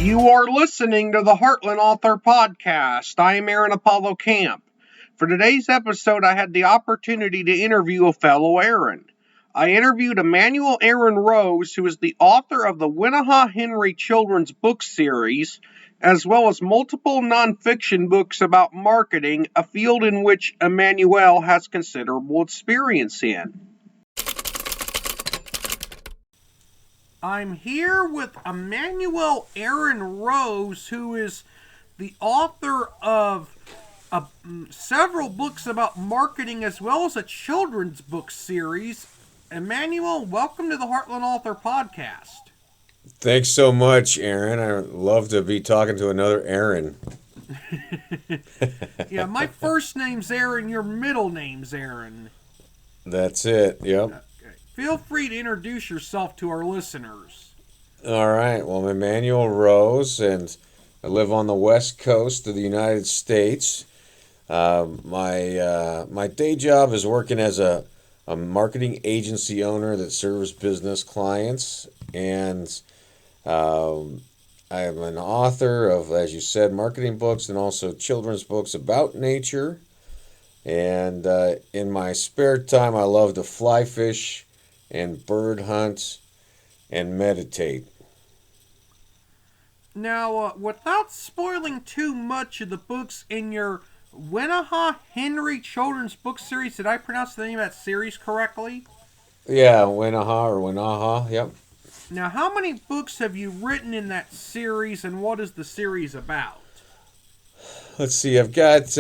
You are listening to the Heartland Author Podcast. I am Aaron Apollo Camp. For today's episode, I had the opportunity to interview a fellow Aaron. I interviewed Emanuel Aaron Rose, who is the author of the Wenaha Henry children's book series, as well as multiple nonfiction books about marketing, a field in which Emanuel has considerable experience in. I'm here with Emanuel Aaron Rose, who is the author of several books about marketing as well as a children's book series. Emanuel, welcome to the Heartland Author Podcast. Thanks so much, Aaron. I love to be talking to another Aaron. Yeah, my first name's Aaron, your middle name's Aaron. That's it, yep. Okay. Feel free to introduce yourself to our listeners. All right, well, I'm Emanuel Rose, and I live on the west coast of the United States. My day job is working as a marketing agency owner that serves business clients, and I'm an author of, as you said, marketing books and also children's books about nature. And in my spare time, I love to fly fish and bird hunt and meditate. Now, without spoiling too much of the books in your Wenaha Henry children's book series, did I pronounce the name of that series correctly? Yeah, Wenaha, yep. Now, how many books have you written in that series, and what is the series about? Let's see. I've got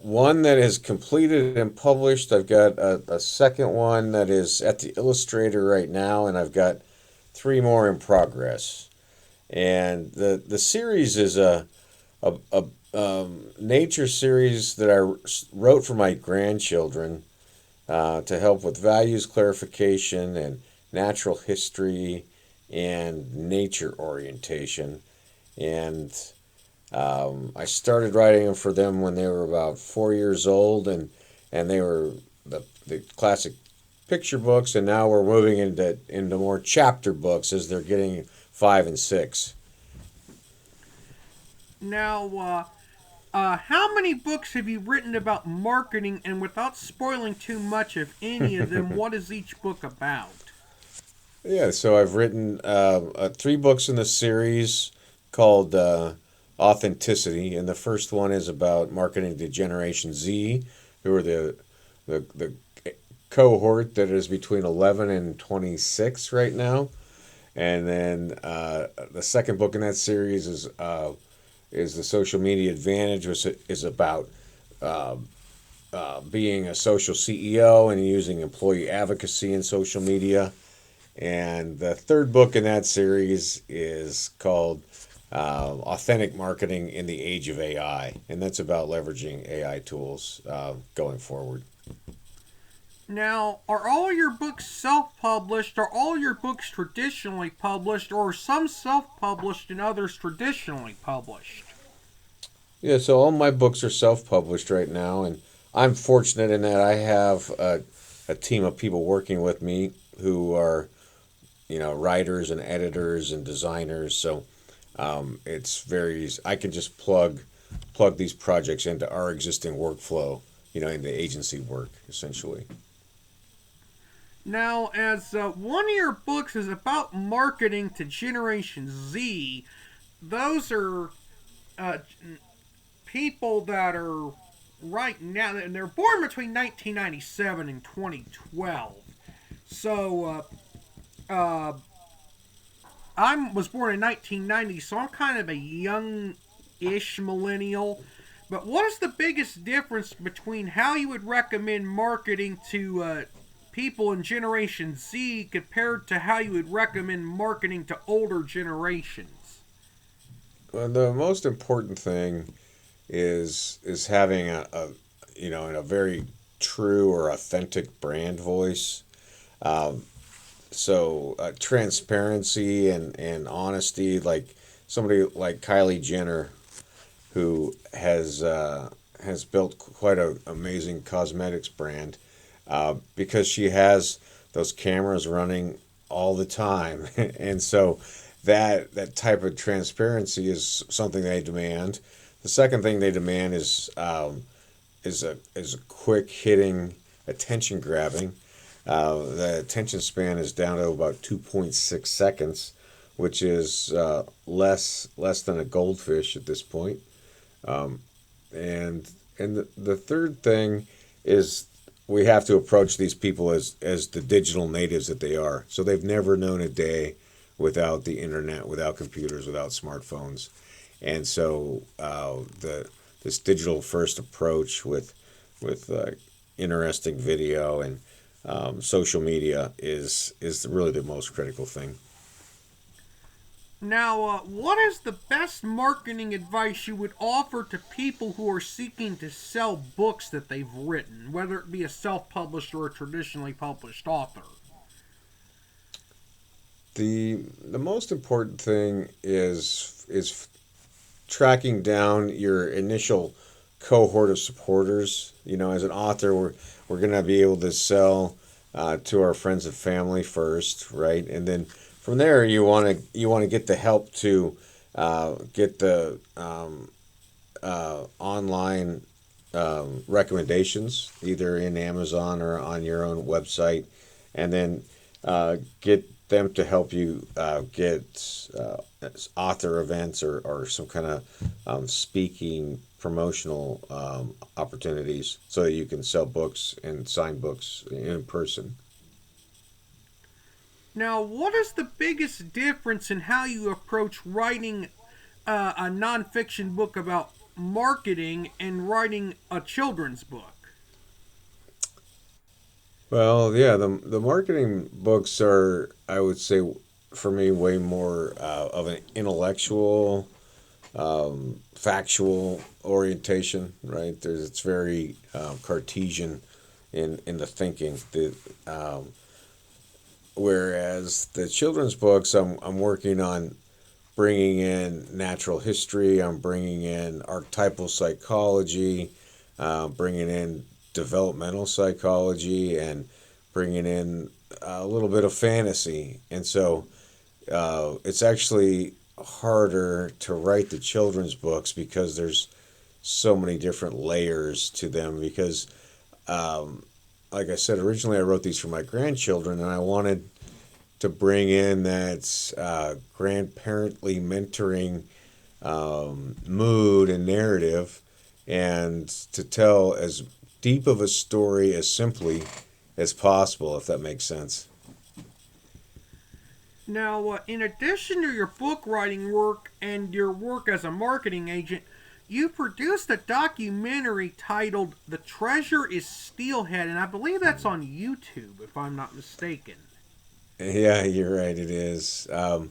one that is completed and published. I've got a second one that is at the Illustrator right now, and I've got 3 more in progress. And the series is a nature series that I wrote for my grandchildren to help with values clarification and natural history and nature orientation. And I started writing them for them when they were about 4 years old, and they were the classic picture books, and now we're moving into more chapter books as they're getting 5 and 6. Now, how many books have you written about marketing, and without spoiling too much of any of them, what is each book about? Yeah, so I've written 3 books in the series called Authenticity, and the first one is about marketing to Generation Z, who are the cohort that is between 11 and 26 right now. And then the second book in that series is the Social Media Advantage, which is about being a social CEO and using employee advocacy in social media. And the third book in that series is called Authentic Marketing in the Age of AI, and that's about leveraging AI tools going forward. Now, are all your books self-published? Are all your books traditionally published, or are some self-published and others traditionally published? Yeah, so all my books are self-published right now, and I'm fortunate in that I have a team of people working with me who are, writers and editors and designers. So it's very easy. I can just plug these projects into our existing workflow, in the agency work, essentially. Now, as one of your books is about marketing to Generation Z, those are people that are right now, and they're born between 1997 and 2012. So, I was born in 1990, so I'm kind of a young-ish millennial. But what is the biggest difference between how you would recommend marketing to people in Generation Z compared to how you would recommend marketing to older generations? Well, the most important thing is having a very true or authentic brand voice. So transparency and honesty, like somebody like Kylie Jenner, who has built quite an amazing cosmetics brand, because she has those cameras running all the time, and so that type of transparency is something they demand. The second thing they demand is a quick hitting, attention grabbing. The attention span is down to about 2.6 seconds, which is less than a goldfish at this point. Um, and the third thing is we have to approach these people as the digital natives that they are. So they've never known a day without the internet, without computers, without smartphones, and so the this digital first approach with interesting video and social media is really the most critical thing. Now, what is the best marketing advice you would offer to people who are seeking to sell books that they've written, whether it be a self published or a traditionally published author? The most important thing is tracking down your initial cohort of supporters. As an author, we're gonna be able to sell to our friends and family first, right? And then from there, you want to get the help to get the online recommendations, either in Amazon or on your own website, and then get them to help you get author events or some kind of speaking promotional opportunities so that you can sell books and sign books in person. Now, what is the biggest difference in how you approach writing a nonfiction book about marketing and writing a children's book? Well, yeah, the marketing books are, I would say, for me, way more of an intellectual, factual orientation, right? It's very Cartesian in the thinking. Whereas the children's books, I'm working on bringing in natural history. I'm bringing in archetypal psychology, bringing in developmental psychology, and bringing in a little bit of fantasy. And so it's actually harder to write the children's books because there's so many different layers to them. Because, like I said, originally I wrote these for my grandchildren, and I wanted to bring in that grandparently mentoring mood and narrative, and to tell as deep of a story as simply as possible, if that makes sense. Now, in addition to your book writing work and your work as a marketing agent, you produced a documentary titled The Treasure is Steelhead, and I believe that's on YouTube, if I'm not mistaken. Yeah, you're right. It is, and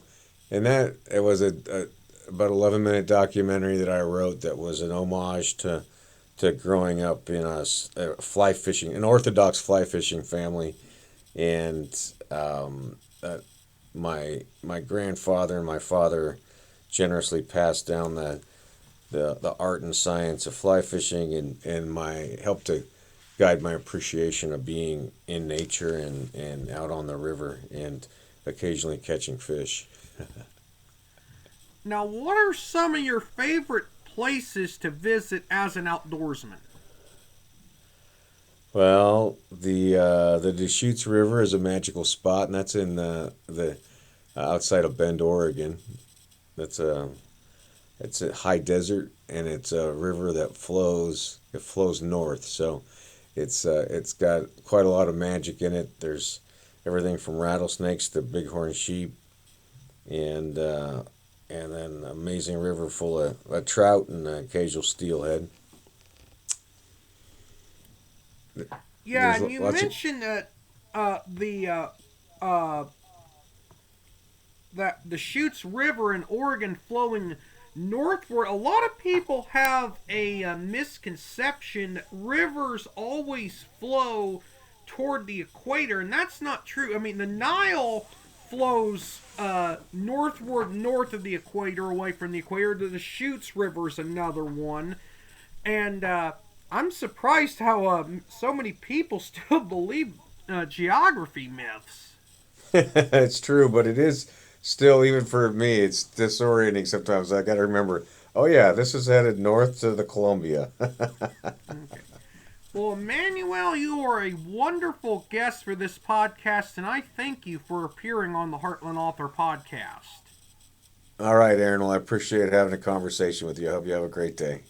that it was a about 11-minute documentary that I wrote that was an homage to growing up in a fly fishing, an orthodox fly fishing family, and my grandfather and my father generously passed down the art and science of fly fishing, and my help to guide my appreciation of being in nature and out on the river and occasionally catching fish. Now, what are some of your favorite places to visit as an outdoorsman? Well, the Deschutes River is a magical spot, and that's in the outside of Bend, Oregon. That's a It's a high desert, and it's a river that flows. It flows north, so it's got quite a lot of magic in it. There's everything from rattlesnakes to bighorn sheep, and and then an amazing river full of trout and occasional steelhead. Yeah, There's and you lots of mentioned that uh, the Chutes River in Oregon flowing northward. A lot of people have a misconception that rivers always flow toward the equator, and that's not true. I mean, the Nile flows northward north of the equator, away from the equator. The Chutes River is another one, and I'm surprised how so many people still believe geography myths. it's true, but it is still, even for me, it's disorienting sometimes. I got to remember, oh yeah, this is headed north to the Columbia. Okay. Well, Emmanuel, you are a wonderful guest for this podcast, and I thank you for appearing on the Heartland Author Podcast. All right, Aaron. Well, I appreciate having a conversation with you. I hope you have a great day.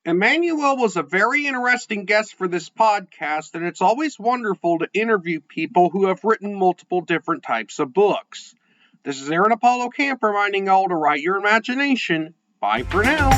Emmanuel was a very interesting guest for this podcast, and it's always wonderful to interview people who have written multiple different types of books. This is Aaron Apollo Camp reminding all to write your imagination. Bye for now.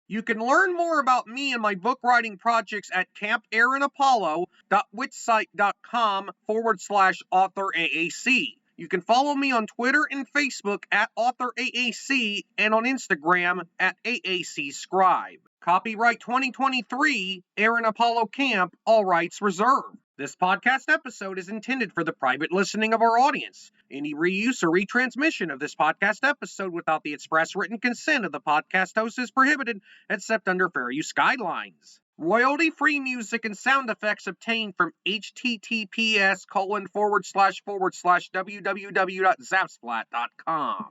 You can learn more about me and my book writing projects at campaaronapollo.wixsite.com/authoraac. You can follow me on Twitter and Facebook at AuthorAAC and on Instagram at AACScribe. Copyright 2023, Aaron Apollo Camp, all rights reserved. This podcast episode is intended for the private listening of our audience. Any reuse or retransmission of this podcast episode without the express written consent of the podcast host is prohibited, except under fair use guidelines. Royalty-free music and sound effects obtained from https://www.zapsplat.com.